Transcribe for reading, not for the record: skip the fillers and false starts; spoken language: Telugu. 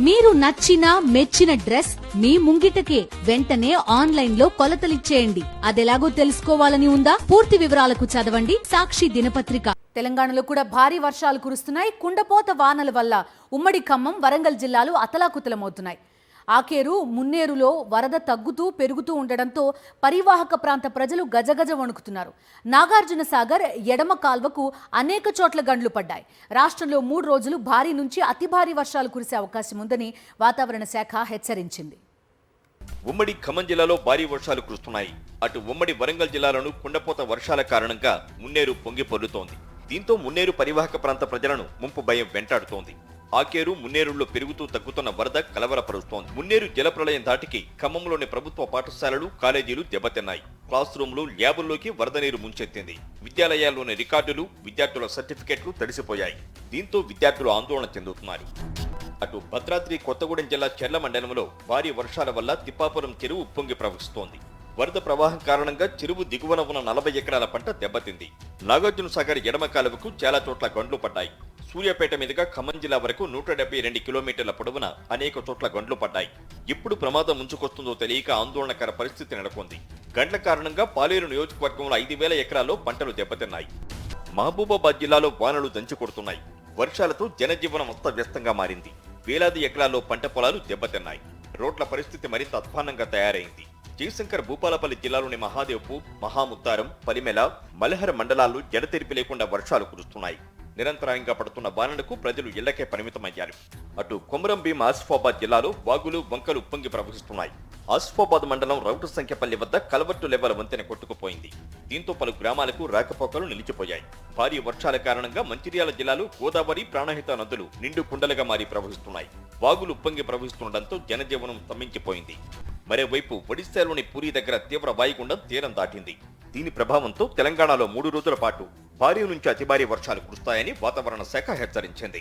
మీరు నచ్చిన మెచ్చిన డ్రెస్ మీ ముంగిటకే వెంటనే ఆన్లైన్ లో కొలతలిచ్చేయండి. అదెలాగో తెలుసుకోవాలని ఉందా? పూర్తి వివరాలకు చదవండి సాక్షి దినపత్రిక. తెలంగాణలో కూడా భారీ వర్షాలు కురుస్తున్నాయి. కుండపోత వానల వల్ల ఉమ్మడి ఖమ్మం, వరంగల్ జిల్లాలు అతలాకుతలమవుతున్నాయి. ఆకేరు, మున్నేరులో వరద తగ్గుతూ పెరుగుతూ ఉండడంతో పరివాహక ప్రాంత ప్రజలు గజగజ వణుకుతున్నారు. నాగార్జున సాగర్ ఎడమ కాల్వకు అనేక చోట్ల గండ్లు పడ్డాయి. రాష్ట్రంలో 3 రోజులు భారీ నుంచి అతి భారీ వర్షాలు కురిసే అవకాశం ఉందని వాతావరణ శాఖ హెచ్చరించింది. ఉమ్మడి ఖమ్మం జిల్లాలో భారీ వర్షాలు కురుస్తున్నాయి. అటు ఉమ్మడి వరంగల్ జిల్లాలోనూ కుండపోత వర్షాల కారణంగా మున్నేరు పొంగి పొర్లుతోంది. దీంతో మున్నేరు పరివాహక ప్రాంత ప్రజలను ముంపు భయం వెంటాడుతోంది. ఆకేరు, మున్నేరులో పెరుగుతూ తగ్గుతున్న వరద కలవరపరుస్తోంది. మున్నేరు జలప్రళయం ధాటికి ఖమ్మంలోని ప్రభుత్వ పాఠశాలలు, కాలేజీలు దెబ్బతిన్నాయి. క్లాస్ రూమ్లు, ల్యాబుల్లోకి వరద నీరు ముంచెత్తింది. విద్యాలయాల్లోని రికార్డులు, విద్యార్థుల సర్టిఫికెట్లు తడిసిపోయాయి. దీంతో విద్యార్థులు ఆందోళన చెందుతున్నారు. అటు భద్రాద్రి కొత్తగూడెం జిల్లా చెర్ల మండలంలో భారీ వర్షాల వల్ల తిప్పాపురం చెరువు ఉప్పొంగి ప్రవహిస్తోంది. వరద ప్రవాహం కారణంగా చెరువు దిగువన ఉన్న 40 ఎకరాల పంట దెబ్బతింది. నాగార్జున సాగర్ ఎడమ కాలువకు చాలా చోట్ల గండ్లు పడ్డాయి. సూర్యాపేట మీదుగా ఖమ్మం జిల్లా వరకు 172 కిలోమీటర్ల పొడవున అనేక చోట్ల గండ్లు పడ్డాయి. ఎప్పుడు ప్రమాదం ముంచుకొస్తుందో తెలియక ఆందోళనకర పరిస్థితి నెలకొంది. గండ్ల కారణంగా పాలేరు నియోజకవర్గంలో 5,000 ఎకరాల్లో పంటలు దెబ్బతిన్నాయి. మహబూబాబాద్ జిల్లాలో వానలు దంచుకొడుతున్నాయి. వర్షాలతో జనజీవనం అస్తవ్యస్తంగా మారింది. వేలాది ఎకరాల్లో పంట పొలాలు దెబ్బతిన్నాయి. రోడ్ల పరిస్థితి మరింత అధ్వాన్నంగా తయారైంది. జయశంకర్ భూపాలపల్లి జిల్లాలోని మహాదేవ్పూర్, మహాముత్తారం, పరిమెల, మలహర మండలాల్లో ఎడతెరిపి లేకుండా వర్షాలు కురుస్తున్నాయి. నిరంతరాయంగా పడుతున్న వానలకు ప్రజలు ఇళ్లకే పరిమితమయ్యారు. అటు కొమరంభీం, ఆసిఫాబాద్ జిల్లాలో వాగులు, వంకలు ఉప్పొంగి ప్రవహిస్తున్నాయి. ఆసిఫాబాద్ మండలం రౌటు సంఖ్యపల్లి వద్ద కలవట్టు లెవెల్ వంతెన కొట్టుకుపోయింది. దీంతో పలు గ్రామాలకు రాకపోకలు నిలిచిపోయాయి. భారీ వర్షాల కారణంగా మంచిర్యాల జిల్లాలో గోదావరి, ప్రాణహిత నదులు నిండు కుండలుగా మారి ప్రవహిస్తున్నాయి. వాగులు ఉప్పొంగి ప్రవహిస్తుండటంతో జనజీవనం స్తంభించిపోయింది. మరోవైపు ఒడిశాలోని పూరీ దగ్గర తీవ్ర వాయుగుండం తీరం దాటింది. దీని ప్రభావంతో తెలంగాణలో 3 రోజుల పాటు భారీ నుంచి అతి భారీ వర్షాలు కురుస్తాయని వాతావరణ శాఖ హెచ్చరించింది.